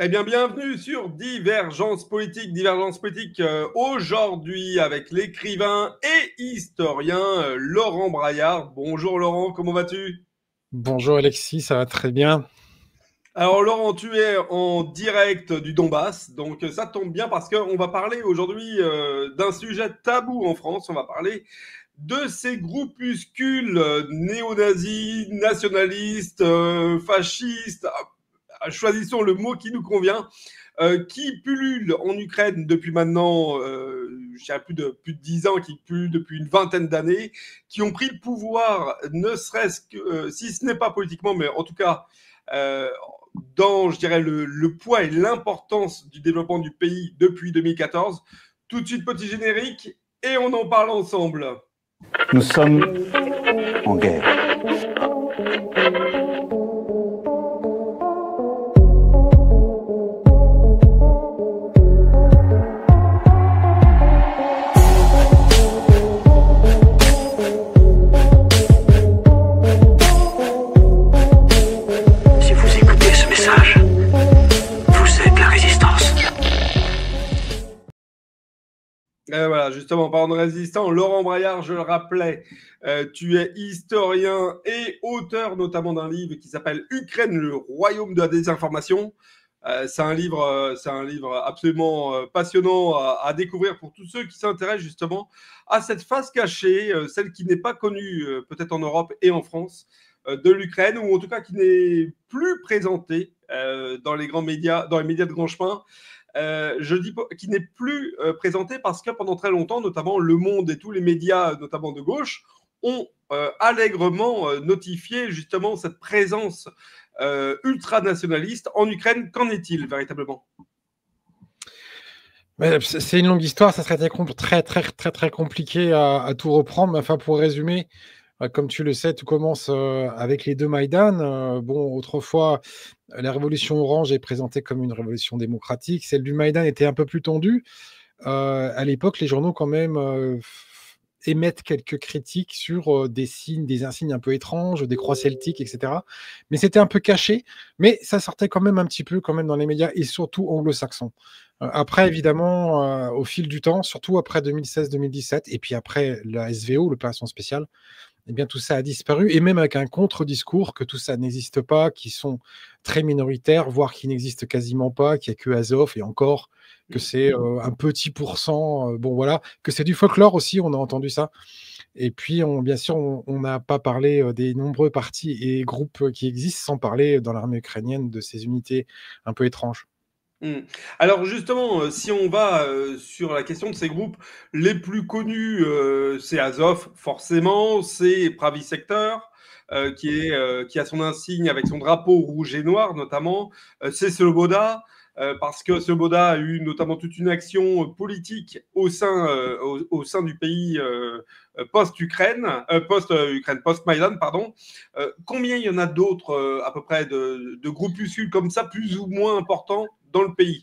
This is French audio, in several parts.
Eh bien, bienvenue sur Divergence politique. Aujourd'hui avec l'écrivain et historien Laurent Braillard. Bonjour Laurent, comment vas-tu? Bonjour Alexis, ça va très bien. Alors Laurent, tu es en direct du Donbass, donc ça tombe bien parce qu'on va parler aujourd'hui d'un sujet tabou en France. On va parler de ces groupuscules néo-nazis, nationalistes, fascistes. Choisissons le mot qui nous convient, qui pullulent en Ukraine depuis maintenant, je dirais plus de 10 ans, qui pullulent depuis une vingtaine d'années, qui ont pris le pouvoir, ne serait-ce que, si ce n'est pas politiquement, mais en tout cas, euh, dans, je dirais, le poids et l'importance du développement du pays depuis 2014. Tout de suite, petit générique, et on en parle ensemble. Nous sommes en guerre. Si vous écoutez ce message, vous êtes la résistance. Voilà, justement, en parlant de résistant, Laurent Braillard, je le rappelais, tu es historien et auteur notamment d'un livre qui s'appelle Ukraine, le royaume de la désinformation. C'est un livre absolument passionnant à découvrir pour tous ceux qui s'intéressent justement à cette face cachée, celle qui n'est pas connue peut-être en Europe et en France, de l'Ukraine, ou en tout cas qui n'est plus présentée dans les grands médias, dans les médias de grand chemin. Je dis qui n'est plus présenté parce que pendant très longtemps, notamment Le Monde et tous les médias, notamment de gauche, ont allègrement notifié justement cette présence ultranationaliste en Ukraine. Qu'en est-il véritablement? C'est une longue histoire, ça serait très compliqué à tout reprendre. Mais enfin, pour résumer, comme tu le sais, tout commence avec les deux Maïdan. Bon, autrefois, la révolution orange est présentée comme une révolution démocratique. Celle du Maïdan était un peu plus tendue. À l'époque, les journaux quand même émettent quelques critiques sur des signes, des insignes un peu étranges, des croix celtiques, etc. Mais c'était un peu caché, mais ça sortait quand même un petit peu quand même dans les médias et surtout anglo-saxons. Après, évidemment, au fil du temps, surtout après 2016-2017, et puis après la SVO, l'opération spéciale, eh bien, tout ça a disparu, et même avec un contre-discours que tout ça n'existe pas, qui sont très minoritaires, voire qui n'existent quasiment pas, qu'il n'y a que Azov, et encore que c'est un petit pourcent, bon voilà, que c'est du folklore aussi, on a entendu ça. Et puis, bien sûr, on n'a pas parlé des nombreux partis et groupes qui existent, sans parler dans l'armée ukrainienne de ces unités un peu étranges. Alors justement, si on va sur la question de ces groupes, les plus connus, c'est Azov, forcément, c'est Pravi Sector, qui a son insigne avec son drapeau rouge et noir notamment, c'est Sloboda, parce que Sloboda a eu notamment toute une action politique au sein du pays post-Ukraine, post-Maïdan, pardon. Combien il y en a d'autres à peu près de groupuscules comme ça, plus ou moins importants dans le pays?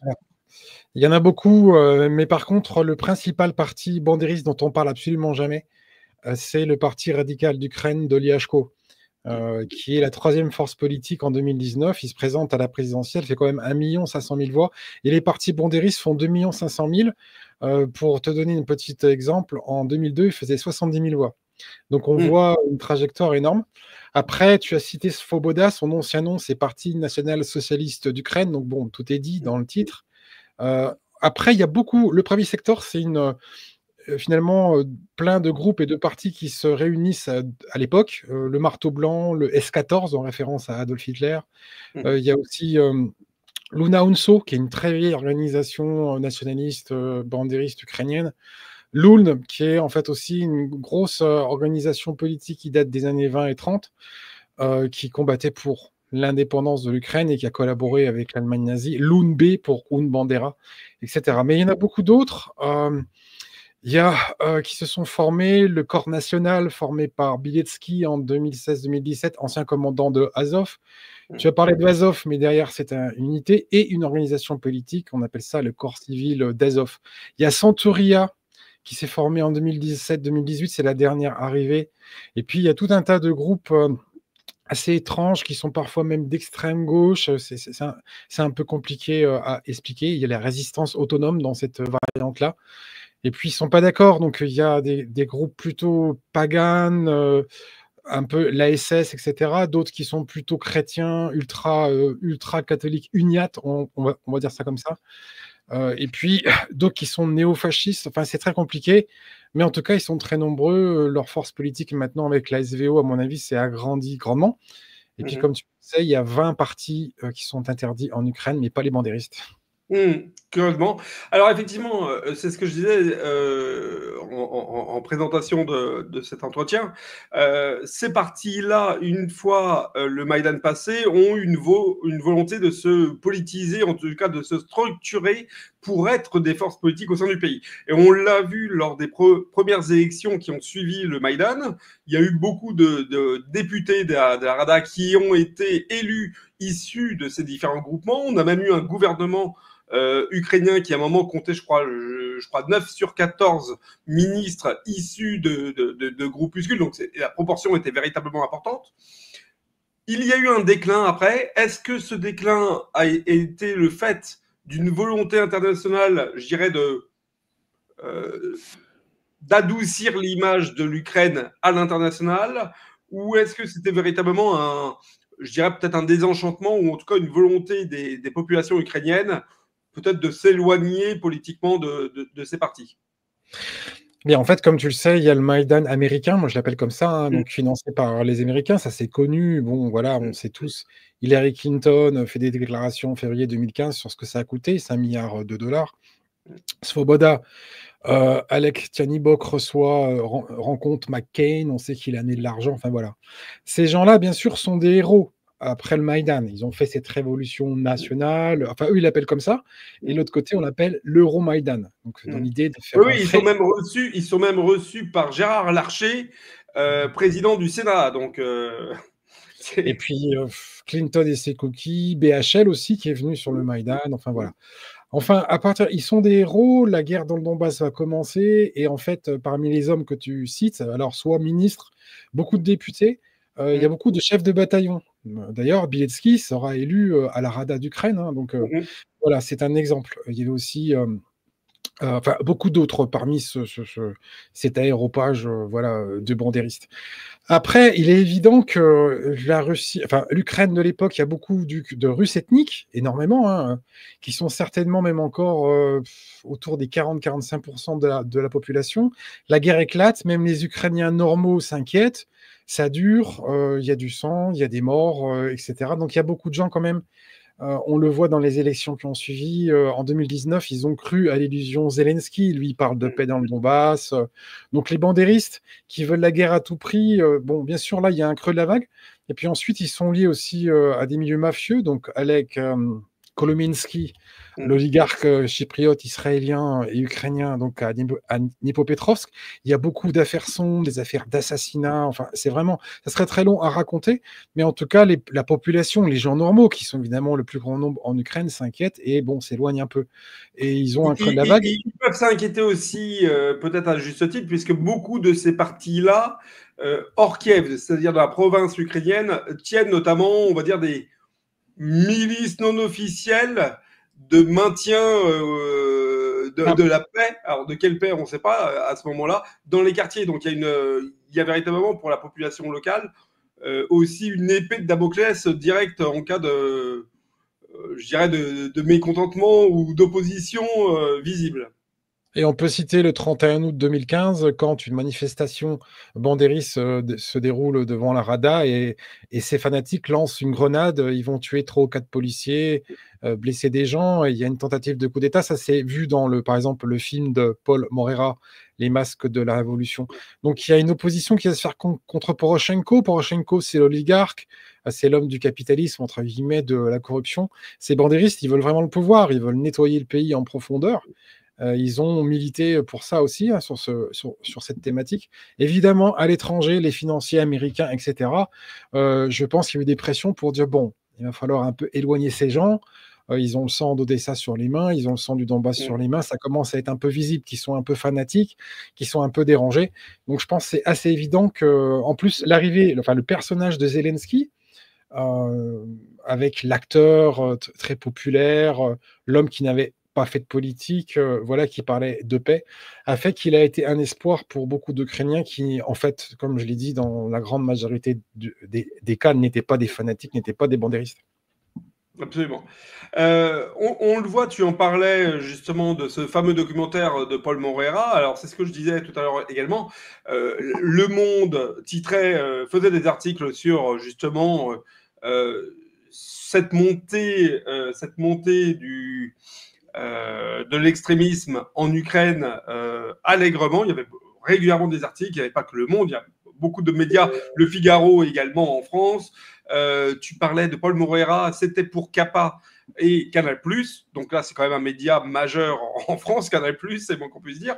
Il y en a beaucoup, mais par contre, le principal parti bandériste dont on parle absolument jamais, c'est le Parti radical d'Ukraine de l'IHK, qui est la troisième force politique en 2019. Il se présente à la présidentielle, fait quand même 1 500 000 voix. Et les partis bandéristes font 2 500 000. Pour te donner un petit exemple, en 2002, il faisait 70 000 voix. Donc on voit une trajectoire énorme. Après, tu as cité Svoboda, son ancien nom, c'est Parti national socialiste d'Ukraine. Donc bon, tout est dit dans le titre. Après, il y a beaucoup. Le Pravi Sector, c'est finalement plein de groupes et de partis qui se réunissent à l'époque. Le Marteau Blanc, le S14 en référence à Adolf Hitler. Il y a aussi Luna Unso, qui est une très vieille organisation nationaliste bandériste ukrainienne. L'Uln, qui est en fait aussi une grosse organisation politique qui date des années 20 et 30, qui combattait pour l'indépendance de l'Ukraine et qui a collaboré avec l'Allemagne nazie. L'UNB pour Un Bandera, etc. Mais il y en a beaucoup d'autres. Il y a qui se sont formés, le Corps national formé par Bieletsky en 2016-2017, ancien commandant de Azov. Tu as parlé de Azov, mais derrière, c'est une unité et une organisation politique. On appelle ça le Corps civil d'Azov. Il y a Centuria qui s'est formé en 2017-2018, c'est la dernière arrivée. Et puis, il y a tout un tas de groupes assez étranges, qui sont parfois même d'extrême gauche. C'est un peu compliqué à expliquer. Il y a la résistance autonome dans cette variante-là. Et puis, ils sont pas d'accord. Donc, il y a des groupes plutôt paganes, un peu l'ASS, etc. D'autres qui sont plutôt chrétiens, ultra catholiques, uniates, on va dire ça comme ça. Et puis, d'autres qui sont néo-fascistes. Enfin, c'est très compliqué. Mais en tout cas, ils sont très nombreux. Leur force politique, maintenant, avec la SVO, à mon avis, s'est agrandie grandement. Et puis, comme tu sais, il y a 20 partis qui sont interdits en Ukraine, mais pas les bandéristes. Curieusement. Alors effectivement, c'est ce que je disais en présentation de cet entretien. Ces partis-là, une fois le Maïdan passé, ont une volonté de se politiser, en tout cas de se structurer pour être des forces politiques au sein du pays. Et on l'a vu lors des premières élections qui ont suivi le Maïdan. Il y a eu beaucoup de députés de la Rada qui ont été élus issus de ces différents groupements. On a même eu un gouvernement ukrainien qui à un moment comptait, je crois 9 sur 14 ministres issus de groupuscules, donc la proportion était véritablement importante. Il y a eu un déclin après. Est-ce que ce déclin a été le fait d'une volonté internationale, je dirais, d'adoucir l'image de l'Ukraine à l'international, ou est-ce que c'était véritablement je dirais peut-être un désenchantement, ou en tout cas une volonté des populations ukrainiennes peut-être de s'éloigner politiquement de ces partis? Mais en fait, comme tu le sais, il y a le Maïdan américain, moi je l'appelle comme ça, hein, donc financé par les Américains, ça c'est connu. Bon, voilà, on sait tous. Hillary Clinton fait des déclarations en février 2015 sur ce que ça a coûté, 5 milliards de dollars. Svoboda, Alek Tjanibok rencontre McCain, on sait qu'il a amené de l'argent, enfin voilà. Ces gens-là, bien sûr, sont des héros. Après le Maïdan, ils ont fait cette révolution nationale, enfin eux ils l'appellent comme ça, et l'autre côté on l'appelle l'Euro-Maïdan, donc dans l'idée de faire oui, ils sont même reçus par Gérard Larcher, président du Sénat, donc et puis Clinton et ses coquilles, BHL aussi qui est venu sur le Maïdan, enfin voilà. Enfin, ils sont des héros, la guerre dans le Donbass va commencer, et en fait, parmi les hommes que tu cites, alors soit ministres, beaucoup de députés, il y a beaucoup de chefs de bataillon. D'ailleurs, Bielski sera élu à la Rada d'Ukraine, hein, donc voilà, c'est un exemple. Il y avait aussi beaucoup d'autres parmi cet aéropage de bandéristes. Après, il est évident que l'Ukraine de l'époque, il y a beaucoup de Russes ethniques, énormément, hein, qui sont certainement même encore autour des 40-45% de la population. La guerre éclate, même les Ukrainiens normaux s'inquiètent, ça dure, il y a du sang, il y a des morts, etc. Donc il y a beaucoup de gens quand même. On le voit dans les élections qui ont suivi. En 2019, ils ont cru à l'illusion Zelensky. Lui, il parle de paix dans le Donbass. Donc, les bandéristes qui veulent la guerre à tout prix, bon, bien sûr, là, il y a un creux de la vague. Et puis ensuite, ils sont liés aussi à des milieux mafieux. Donc, Alek Kolominsky, l'oligarque chypriote, israélien et ukrainien, donc à Dnipropetrovsk. Il y a beaucoup d'affaires sombres, des affaires d'assassinat. Enfin, c'est vraiment, ça serait très long à raconter. Mais en tout cas, la population, les gens normaux, qui sont évidemment le plus grand nombre en Ukraine, s'inquiètent et bon, s'éloignent un peu. Et ils ont un creux de la vague. Ils peuvent s'inquiéter aussi, peut-être à juste titre, puisque beaucoup de ces partis-là, hors Kiev, c'est-à-dire dans la province ukrainienne, tiennent notamment, on va dire, des milices non officielles de maintien de la paix. Alors, de quelle paix, on ne sait pas à ce moment-là, dans les quartiers. Donc, il y a véritablement, pour la population locale, aussi une épée de Damoclès directe en cas je dirais, de mécontentement ou d'opposition visible. Et on peut citer le 31 août 2015, quand une manifestation bandériste se déroule devant la Rada et ces fanatiques lancent une grenade, ils vont tuer 3 ou 4 policiers, blesser des gens, et il y a une tentative de coup d'État. Ça s'est vu par exemple, le film de Paul Moreira, Les masques de la révolution. Donc il y a une opposition qui va se faire contre Poroshenko. Poroshenko, c'est l'oligarque, c'est l'homme du capitalisme, entre guillemets, de la corruption. Ces bandéristes, ils veulent vraiment le pouvoir, ils veulent nettoyer le pays en profondeur. Ils ont milité pour ça aussi, hein, sur cette thématique. Évidemment, à l'étranger, les financiers américains, etc., je pense qu'il y a eu des pressions pour dire, bon, il va falloir un peu éloigner ces gens. Ils ont le sang d'Odessa sur les mains, ils ont le sang du Donbass sur les mains, ça commence à être un peu visible, qu'ils sont un peu fanatiques, qu'ils sont un peu dérangés. Donc je pense que c'est assez évident que, en plus, le personnage de Zelensky, avec l'acteur très populaire, l'homme qui n'avait pas fait de politique, voilà, qui parlait de paix, a fait qu'il a été un espoir pour beaucoup d'Ukrainiens qui, en fait, comme je l'ai dit, dans la grande majorité des cas, n'étaient pas des fanatiques, n'étaient pas des bandéristes. Absolument. On le voit, tu en parlais justement de ce fameux documentaire de Paul Moreira. Alors, c'est ce que je disais tout à l'heure également. Le Monde titrait, faisait des articles sur justement cette montée de l'extrémisme en Ukraine allègrement. Il y avait régulièrement des articles, il n'y avait pas que Le Monde, il y a beaucoup de médias, Le Figaro également en France. Tu parlais de Paul Moreira, c'était pour Capa et Canal+. Donc là, c'est quand même un média majeur en France, Canal+, c'est bon qu'on puisse dire.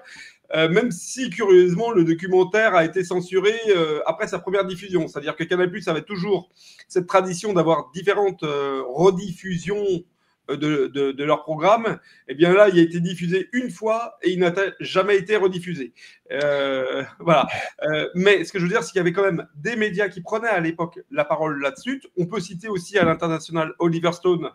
Même si, curieusement, le documentaire a été censuré après sa première diffusion. C'est-à-dire que Canal+ avait toujours cette tradition d'avoir différentes rediffusions de leur programme. Et bien là, il a été diffusé une fois et il n'a jamais été rediffusé. Voilà. Mais ce que je veux dire, c'est qu'il y avait quand même des médias qui prenaient à l'époque la parole là-dessus. On peut citer aussi à l'international Oliver Stone,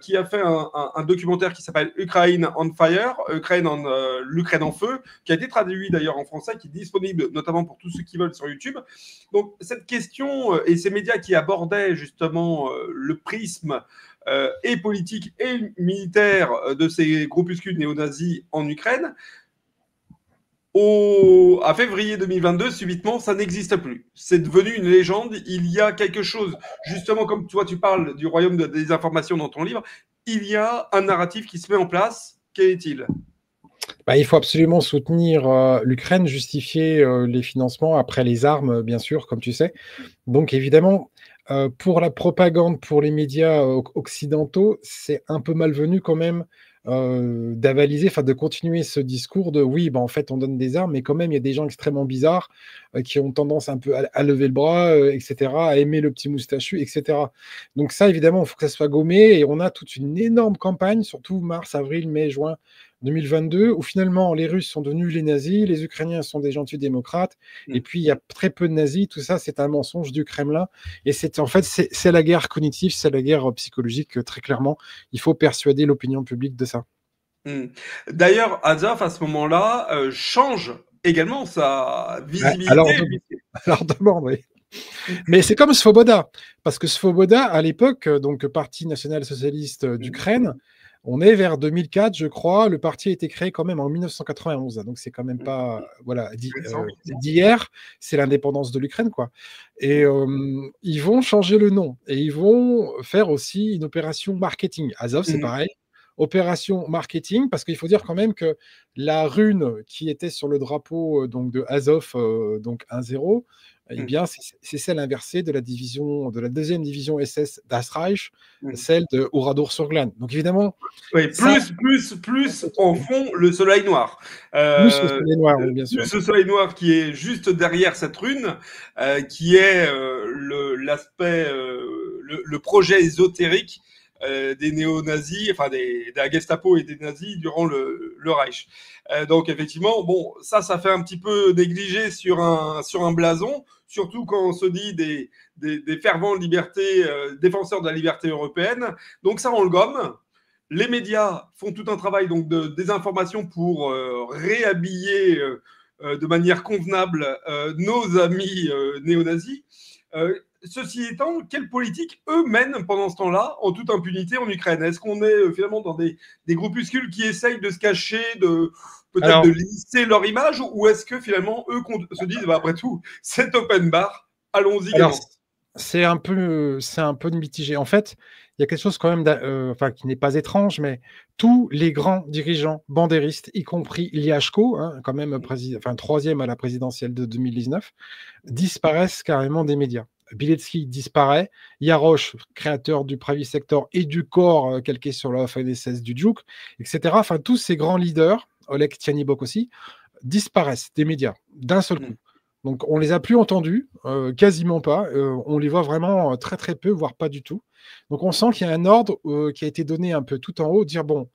qui a fait un documentaire qui s'appelle Ukraine on Fire, l'Ukraine en feu, qui a été traduit d'ailleurs en français, qui est disponible notamment pour tous ceux qui veulent sur YouTube. Donc cette question et ces médias qui abordaient justement le prisme et politique et militaire de ces groupuscules néo-nazis en Ukraine, à février 2022, subitement, ça n'existe plus. C'est devenu une légende. Il y a quelque chose, justement, comme toi, tu parles du royaume de la désinformation dans ton livre, il y a un narratif qui se met en place. Quel est-il ? Il faut absolument soutenir l'Ukraine, justifier les financements, après les armes, bien sûr, comme tu sais. Donc, évidemment, pour la propagande, pour les médias occidentaux, c'est un peu malvenu quand même d'avaliser, enfin de continuer ce discours de oui, en fait, on donne des armes, mais quand même, il y a des gens extrêmement bizarres qui ont tendance un peu à lever le bras, etc., à aimer le petit moustachu, etc. Donc ça, évidemment, il faut que ça soit gommé, et on a toute une énorme campagne, surtout mars, avril, mai, juin 2022, où finalement les Russes sont devenus les nazis, les Ukrainiens sont des gentils démocrates, et puis il y a très peu de nazis. Tout ça, c'est un mensonge du Kremlin, et c'est la guerre cognitive, c'est la guerre psychologique, très clairement. Il faut persuader l'opinion publique de ça. D'ailleurs, Azov, à ce moment-là, change également sa visibilité. Alors demande, oui. Mais c'est comme Svoboda, parce que Svoboda, à l'époque, donc Parti national-socialiste d'Ukraine, on est vers 2004, je crois. Le parti a été créé quand même en 1991, donc c'est quand même pas d'hier. C'est l'indépendance de l'Ukraine, quoi. Et ils vont changer le nom et ils vont faire aussi une opération marketing. Azov, c'est pareil. Opération marketing, parce qu'il faut dire quand même que la rune qui était sur le drapeau donc de Azov, donc 1-0, eh bien, c'est celle inversée de la deuxième division SS Das Reich, celle de Oradour-sur-Glane. Donc évidemment, oui, plus en fond le soleil noir. Plus le soleil noir, oui, bien sûr. Plus le soleil noir qui est juste derrière cette rune, qui est l'aspect, le projet ésotérique des néo-nazis, enfin de la Gestapo et des nazis durant le Reich. Donc effectivement, bon, ça fait un petit peu négligé sur un blason, surtout quand on se dit des fervents libertés, défenseurs de la liberté européenne. Donc ça, on le gomme. Les médias font tout un travail donc de désinformation pour réhabiller de manière convenable nos amis néo-nazis. Ceci étant, quelle politique eux mènent pendant ce temps-là, en toute impunité en Ukraine ? Est-ce qu'on est finalement dans des groupuscules qui essayent de se cacher, de lisser leur image, ou est-ce que finalement eux se disent, après tout, c'est open bar, allons-y. C'est un peu mitigé. En fait, il y a quelque chose quand même qui n'est pas étrange, mais tous les grands dirigeants bandéristes, y compris Lyashko, quand même troisième à la présidentielle de 2019, disparaissent carrément des médias. Biletsky disparaît, Yarosh, créateur du Private Sector et du corps calqué sur la FNSS du Djouk, etc. Enfin, tous ces grands leaders, Oleg Tianibok aussi, disparaissent des médias d'un seul coup. Donc, on les a plus entendus, quasiment pas. On les voit vraiment très, très peu, voire pas du tout. Donc, on sent qu'il y a un ordre qui a été donné un peu tout en haut, dire, bon,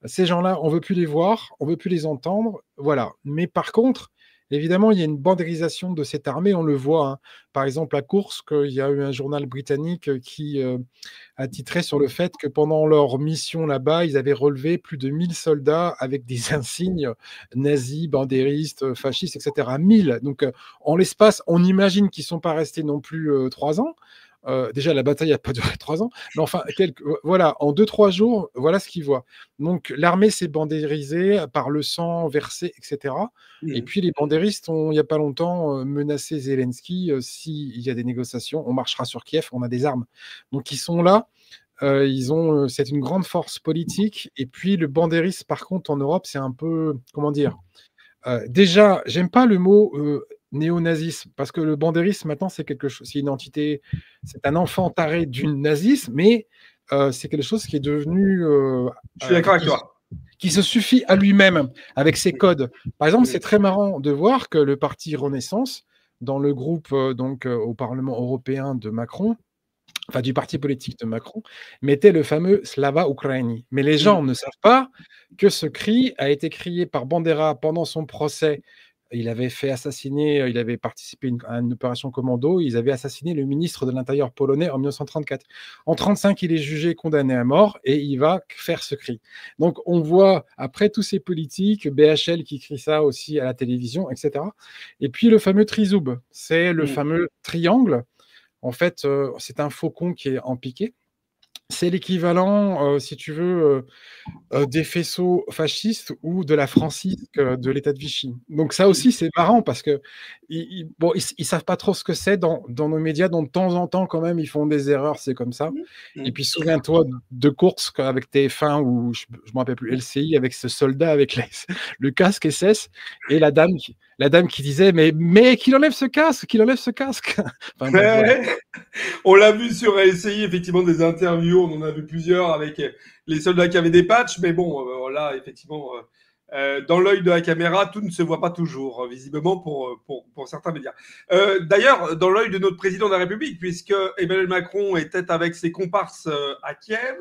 ces gens-là, on veut plus les voir, on veut plus les entendre, voilà. Mais par contre, Évidemment, il y a une bandérisation de cette armée, on le voit, hein. Par exemple, à Koursk, il y a eu un journal britannique qui a titré sur le fait que pendant leur mission là-bas, ils avaient relevé plus de 1000 soldats avec des insignes nazis, bandéristes, fascistes, etc. 1000. Donc, en l'espace, on imagine qu'ils ne sont pas restés non plus 3 ans. Déjà, la bataille n'a pas duré 3 ans, mais enfin, voilà, en 2-3 jours, voilà ce qu'ils voient. Donc, l'armée s'est bandérisée par le sang versé, etc. Et puis, les bandéristes ont, il n'y a pas longtemps, menacé Zelensky. S'il y a des négociations, on marchera sur Kiev, on a des armes. Donc, ils sont là. C'est une grande force politique. Et puis, le bandérisme, par contre, en Europe, c'est un peu, comment dire, déjà, j'aime pas le mot néo-nazisme, parce que le bandérisme, maintenant, c'est quelque chose, c'est une entité, c'est un enfant taré du nazisme, mais c'est quelque chose qui est devenu... Je suis d'accord avec toi. Qui se suffit à lui-même, avec ses codes. Par exemple, c'est très marrant de voir que le parti Renaissance, dans le groupe au Parlement européen de Macron, enfin du parti politique de Macron, mettait le fameux Slava Ukraini. Mais les gens ne savent pas que ce cri a été crié par Bandera pendant son procès. Il avait fait assassiner, il avait participé à une opération commando, ils avaient assassiné le ministre de l'Intérieur polonais en 1934. En 1935, il est jugé et condamné à mort et il va faire ce cri. Donc on voit, après tous ces politiques, BHL qui crie ça aussi à la télévision, etc. Et puis le fameux trizoub, c'est le fameux triangle. En fait, c'est un faucon qui est en piqué. C'est l'équivalent, si tu veux, des faisceaux fascistes ou de la francisque de l'État de Vichy. Donc ça aussi, c'est marrant parce que ils savent pas trop ce que c'est dans nos médias, dont de temps en temps, quand même, ils font des erreurs, c'est comme ça. Et puis souviens-toi de Kursk avec TF1 ou je me rappelle plus, LCI, avec ce soldat avec le casque SS et la dame qui disait mais qu'il enlève ce casque, qu'il enlève ce casque. Enfin, voilà. On l'a vu sur LCI, effectivement, des interviews, on en a vu plusieurs avec les soldats qui avaient des patchs, mais bon, là, effectivement, dans l'œil de la caméra, tout ne se voit pas toujours, visiblement, pour certains médias. D'ailleurs, dans l'œil de notre président de la République, puisque Emmanuel Macron était avec ses comparses à Kiev,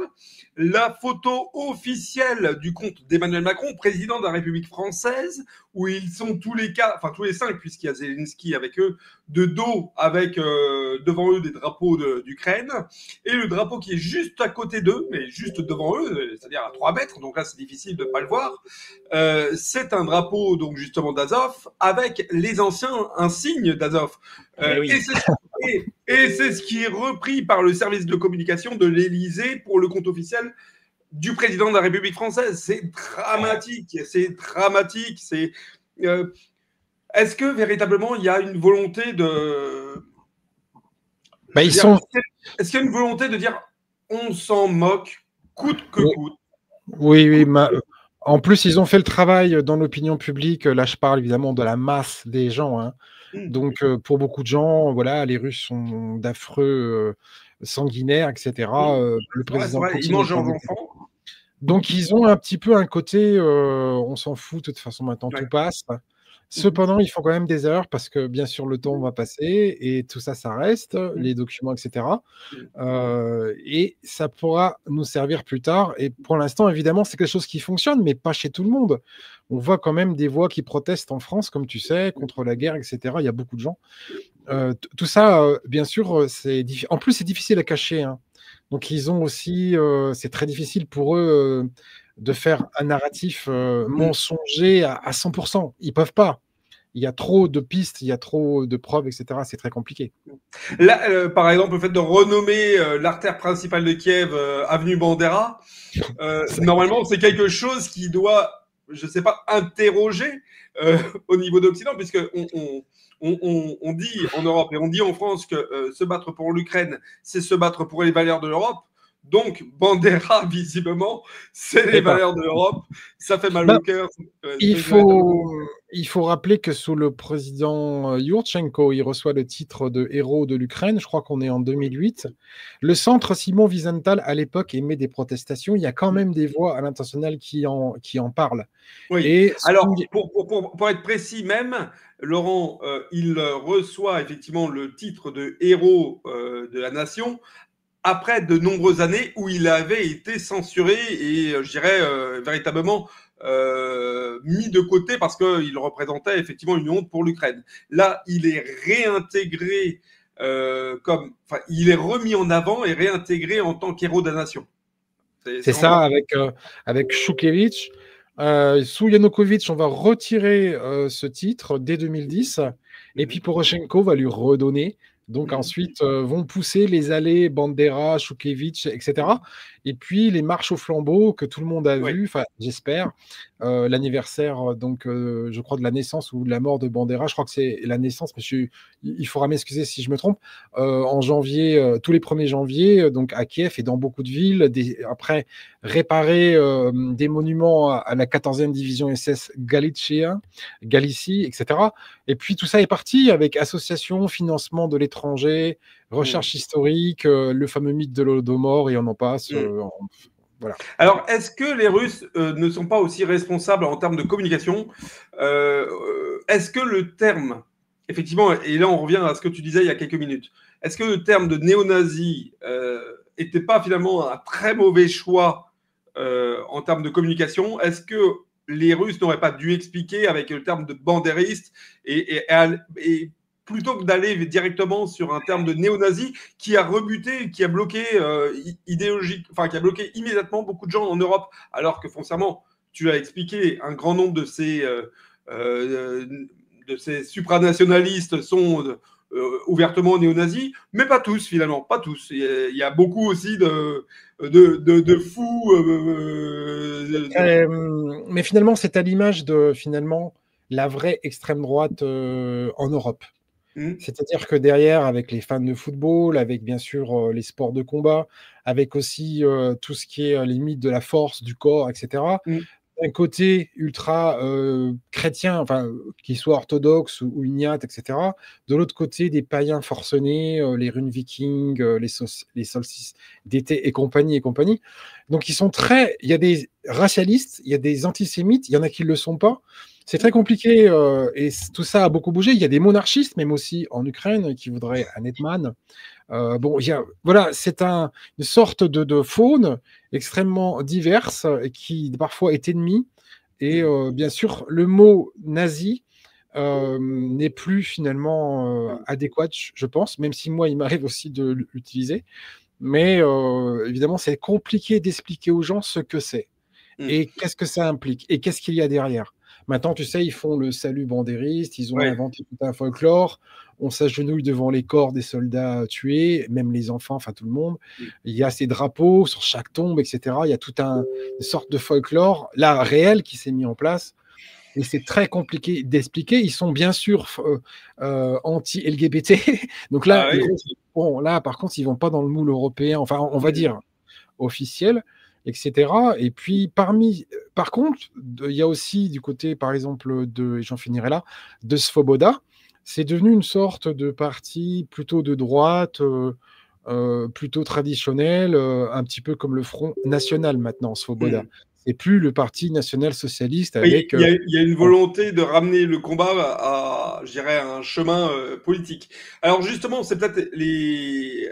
la photo officielle du compte d'Emmanuel Macron, président de la République française, où ils sont tous les 5, puisqu'il y a Zelensky avec eux, de dos, avec devant eux des drapeaux d'Ukraine, et le drapeau qui est juste à côté d'eux, mais juste devant eux, c'est-à-dire à 3 mètres, donc là c'est difficile de ne pas le voir, c'est un drapeau donc justement d'Azov, avec les anciens insignes d'Azov. Oui. Et c'est ce qui est repris par le service de communication de l'Élysée pour le compte officiel du président de la République française. C'est dramatique, est-ce que véritablement il y a une volonté de... Est-ce qu'il y a une volonté de dire on s'en moque, coûte que coûte? Oui. En plus, ils ont fait le travail dans l'opinion publique. Là, je parle évidemment de la masse des gens, hein. Donc, pour beaucoup de gens, voilà, les Russes sont d'affreux sanguinaires, etc. Le président Poutine, ils mangent leurs enfants. Donc, ils ont un petit peu un côté, on s'en fout, de toute façon, maintenant, tout passe. Cependant, ils font quand même des erreurs parce que, bien sûr, le temps va passer et tout ça, ça reste, les documents, etc. Et ça pourra nous servir plus tard. Et pour l'instant, évidemment, c'est quelque chose qui fonctionne, mais pas chez tout le monde. On voit quand même des voix qui protestent en France, comme tu sais, contre la guerre, etc. Il y a beaucoup de gens. Tout ça, bien sûr, en plus, c'est difficile à cacher, hein. Donc, ils ont aussi... c'est très difficile pour eux... de faire un narratif mensonger à 100%. Ils peuvent pas. Il y a trop de pistes, il y a trop de preuves, etc. C'est très compliqué. Là, par exemple, le fait de renommer l'artère principale de Kiev avenue Bandera, normalement, c'est quelque chose qui doit, je sais pas, interroger au niveau d'Occident, puisque on dit en Europe et on dit en France que se battre pour l'Ukraine, c'est se battre pour les valeurs de l'Europe. Donc, Bandera, visiblement, c'est les valeurs de l'Europe. Ça fait mal au cœur. Il faut rappeler que sous le président Yurchenko, il reçoit le titre de héros de l'Ukraine. Je crois qu'on est en 2008. Le centre Simon Wiesenthal, à l'époque, émet des protestations. Il y a quand même des voix à l'international qui en parlent. Oui. Et alors, pour être précis même, Laurent, il reçoit effectivement le titre de héros de la nation après de nombreuses années où il avait été censuré et, je dirais, véritablement mis de côté parce qu'il représentait effectivement une honte pour l'Ukraine. Là, il est réintégré il est remis en avant et réintégré en tant qu'héros de la nation. C'est ça, avec Shukevich. Sous Yanukovych, on va retirer ce titre dès 2010, et puis Poroshenko va lui redonner. Donc ensuite, vont pousser les allées Bandera, Shukevich, etc. Et puis les marches au flambeau que tout le monde a vu, enfin j'espère, l'anniversaire, donc je crois de la naissance ou de la mort de Bandera, je crois que c'est la naissance, mais il faudra m'excuser si je me trompe, en janvier, tous les 1er janvier, donc à Kiev et dans beaucoup de villes, après réparer des monuments à la 14e division SS Galicie, etc. Et puis tout ça est parti avec association, financement de l'étranger, recherche historique, le fameux mythe de l'Holodomor, et on en passe. Voilà. Alors, est-ce que les Russes ne sont pas aussi responsables en termes de communication Est-ce que le terme, effectivement, et là on revient à ce que tu disais il y a quelques minutes, est-ce que le terme de néo-nazi n'était pas finalement un très mauvais choix en termes de communication? Est-ce que les Russes n'auraient pas dû expliquer avec le terme de bandériste et plutôt que d'aller directement sur un terme de néo-nazi qui a rebuté, qui a bloqué qui a bloqué immédiatement beaucoup de gens en Europe, alors que foncièrement, tu l'as expliqué, un grand nombre de ces supranationalistes sont ouvertement néo-nazis, mais pas tous finalement, pas tous. Il y a beaucoup aussi de fous. Mais finalement, c'est à l'image de la vraie extrême droite en Europe. C'est-à-dire que derrière, avec les fans de football, avec bien sûr les sports de combat, avec aussi tout ce qui est les mythes de la force, du corps, etc., un côté ultra chrétien, enfin, qu'il soit orthodoxe ou uniate, etc. De l'autre côté, des païens forcenés, les runes vikings, les solstices d'été et compagnie. Donc, ils sont il y a des racialistes, il y a des antisémites, il y en a qui ne le sont pas. C'est très compliqué et tout ça a beaucoup bougé. Il y a des monarchistes, même aussi en Ukraine, qui voudraient un hetman. C'est une sorte de faune extrêmement diverse qui parfois est ennemie. Et bien sûr, le mot nazi n'est plus finalement adéquat, je pense, même si moi, il m'arrive aussi de l'utiliser. Mais évidemment, c'est compliqué d'expliquer aux gens ce que c'est et qu'est-ce que ça implique et qu'est-ce qu'il y a derrière. Maintenant, tu sais, ils font le salut bandériste, ils ont inventé tout un folklore, on s'agenouille devant les corps des soldats tués, même les enfants, enfin tout le monde. Il y a ces drapeaux sur chaque tombe, etc. Il y a toute une sorte de folklore, là, réel, qui s'est mis en place. Et c'est très compliqué d'expliquer. Ils sont bien sûr anti-LGBT. Donc là, là, par contre, ils ne vont pas dans le moule européen, enfin, on va dire officiel, etc. Et puis, par contre, il y a aussi du côté, par exemple, et j'en finirai là, de Svoboda. C'est devenu une sorte de parti plutôt de droite, plutôt traditionnel, un petit peu comme le Front National maintenant, Svoboda. C'est plus le parti national-socialiste avec... Il y a une volonté de ramener le combat à je dirais, un chemin politique. Alors justement, c'est peut-être les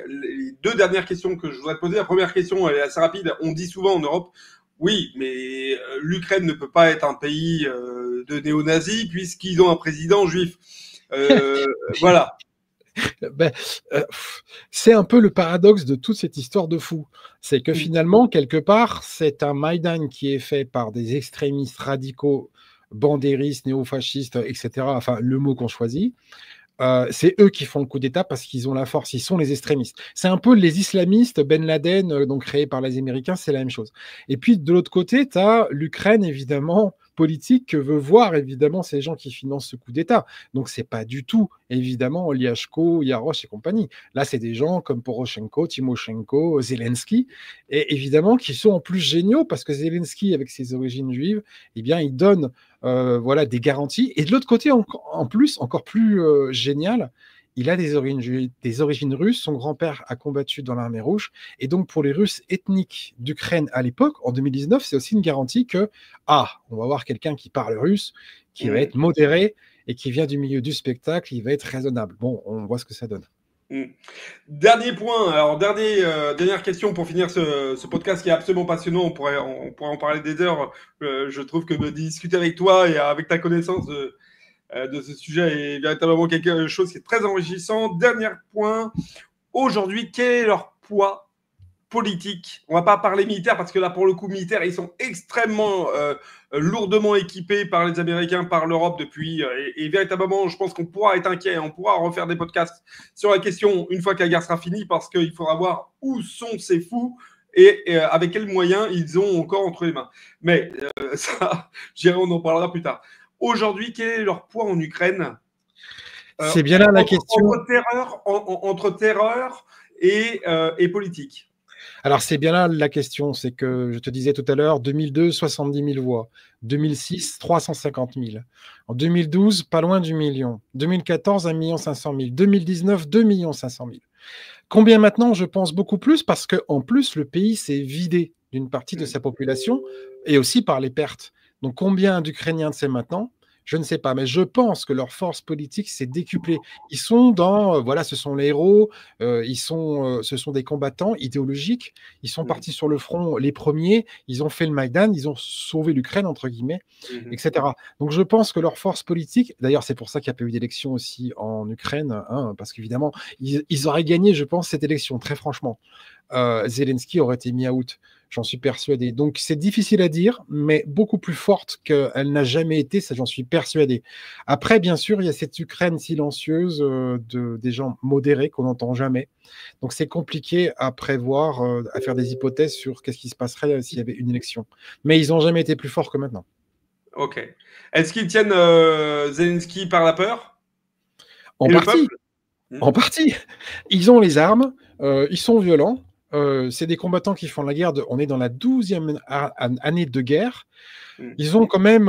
2 dernières questions que je voudrais te poser. La première question, elle est assez rapide. On dit souvent en Europe, oui, mais l'Ukraine ne peut pas être un pays de néo-nazis puisqu'ils ont un président juif. Voilà. C'est un peu le paradoxe de toute cette histoire de fou. C'est que finalement, quelque part, c'est un Maïdan qui est fait par des extrémistes radicaux, bandéristes, néofascistes, etc. Enfin, le mot qu'on choisit. C'est eux qui font le coup d'État parce qu'ils ont la force, ils sont les extrémistes. C'est un peu les islamistes, Ben Laden, donc créés par les Américains, c'est la même chose. Et puis de l'autre côté, tu as l'Ukraine, évidemment, politique, que veut voir évidemment ces gens qui financent ce coup d'État. Donc c'est pas du tout, évidemment, Liashko, Yarosh et compagnie. Là, c'est des gens comme Poroshenko, Timoshenko, Zelensky, et évidemment qui sont en plus géniaux parce que Zelensky, avec ses origines juives, eh bien, il donne des garanties. Et de l'autre côté, en plus, encore plus génial, il a des origines russes. Son grand-père a combattu dans l'armée rouge. Et donc, pour les Russes ethniques d'Ukraine à l'époque, en 2019, c'est aussi une garantie que, on va voir quelqu'un qui parle russe, qui va être modéré et qui vient du milieu du spectacle, il va être raisonnable. Bon, on voit ce que ça donne. Dernier point, alors dernière question pour finir ce podcast qui est absolument passionnant. On pourrait en parler des heures. Je trouve que de discuter avec toi et avec ta connaissance de ce sujet est véritablement quelque chose qui est très enrichissant. Dernier point, aujourd'hui, quel est leur poids politique? On va pas parler militaire parce que là, pour le coup, militaire, ils sont extrêmement lourdement équipés par les Américains, par l'Europe depuis. Et véritablement, je pense qu'on pourra être inquiet. On pourra refaire des podcasts sur la question une fois que la guerre sera finie parce qu'il faudra voir où sont ces fous et avec quels moyens ils ont encore entre les mains. Mais ça, on en parlera plus tard. Aujourd'hui, quel est leur poids en Ukraine? C'est bien là la question. Entre terreur et politique. Alors, c'est bien là la question. C'est que je te disais tout à l'heure, 2002, 70 000 voix. 2006, 350 000. En 2012, pas loin du million. 2014, 1 500 000. 2019, 2 500 000. Combien maintenant? Je pense beaucoup plus parce qu'en plus, le pays s'est vidé d'une partie de sa population et aussi par les pertes. Donc, combien d'Ukrainiens c'est maintenant? Je ne sais pas, mais je pense que leur force politique s'est décuplée. Ils sont dans, voilà, ce sont les héros, ce sont des combattants idéologiques. Ils sont partis sur le front les premiers, ils ont fait le Maïdan, ils ont sauvé l'Ukraine, entre guillemets, etc. Donc je pense que leur force politique, d'ailleurs c'est pour ça qu'il n'y a pas eu d'élection aussi en Ukraine, hein, parce qu'évidemment, ils auraient gagné, je pense, cette élection, très franchement. Zelensky aurait été mis out. J'en suis persuadé. Donc, c'est difficile à dire, mais beaucoup plus forte qu'elle n'a jamais été, ça j'en suis persuadé. Après, bien sûr, il y a cette Ukraine silencieuse des gens modérés qu'on n'entend jamais. Donc, c'est compliqué à prévoir, à faire des hypothèses sur qu'est-ce qui se passerait s'il y avait une élection. Mais ils n'ont jamais été plus forts que maintenant. Ok. Est-ce qu'ils tiennent Zelensky par la peur? En partie. En partie. Ils ont les armes, ils sont violents. C'est des combattants qui font la guerre. On est dans la 12e année de guerre. Ils ont quand même,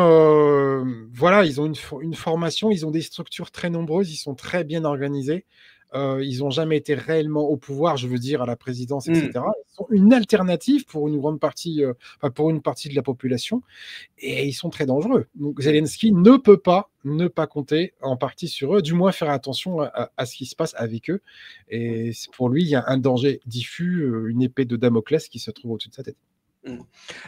voilà, ils ont une formation, ils ont des structures très nombreuses, ils sont très bien organisés. Ils n'ont jamais été réellement au pouvoir, je veux dire, à la présidence, etc. Ils sont une alternative pour une grande partie, pour une partie de la population, et ils sont très dangereux. Donc Zelensky ne peut pas ne pas compter en partie sur eux, du moins faire attention à ce qui se passe avec eux. Et pour lui, il y a un danger diffus, une épée de Damoclès qui se trouve au-dessus de sa tête.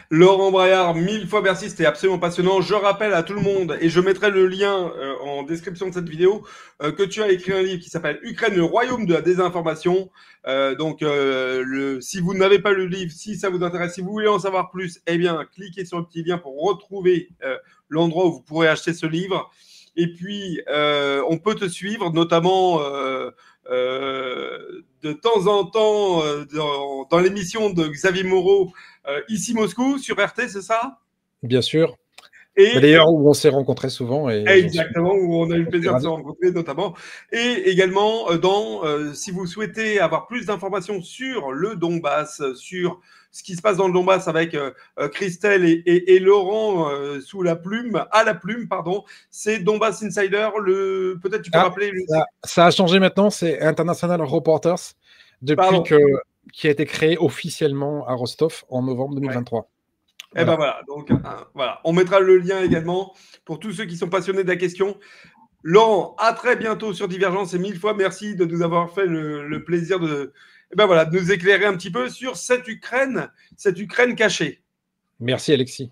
Laurent Braillard, 1000 fois merci, c'était absolument passionnant. Je rappelle à tout le monde, et je mettrai le lien en description de cette vidéo, que tu as écrit un livre qui s'appelle Ukraine, le royaume de la désinformation. Si vous n'avez pas le livre, si ça vous intéresse, si vous voulez en savoir plus, eh bien, cliquez sur le petit lien pour retrouver l'endroit où vous pourrez acheter ce livre. Et puis, on peut te suivre, notamment de temps en temps dans l'émission de Xavier Moreau, ici Moscou, sur RT, c'est ça? Bien sûr. Et d'ailleurs, où on s'est rencontrés souvent. Exactement, où on a eu le plaisir de se rencontrer notamment. Et également, si vous souhaitez avoir plus d'informations sur le Donbass, sur ce qui se passe dans le Donbass avec Christelle et Laurent à la plume, pardon, c'est Donbass Insider. Peut-être tu peux rappeler. Ça a changé maintenant, c'est International Reporters, qui a été créé officiellement à Rostov en novembre 2023. Ouais. Et ben voilà, donc voilà, on mettra le lien également pour tous ceux qui sont passionnés de la question. Laurent, à très bientôt sur Divergence et 1000 fois merci de nous avoir fait le plaisir de nous éclairer un petit peu sur cette Ukraine cachée. Merci Alexis.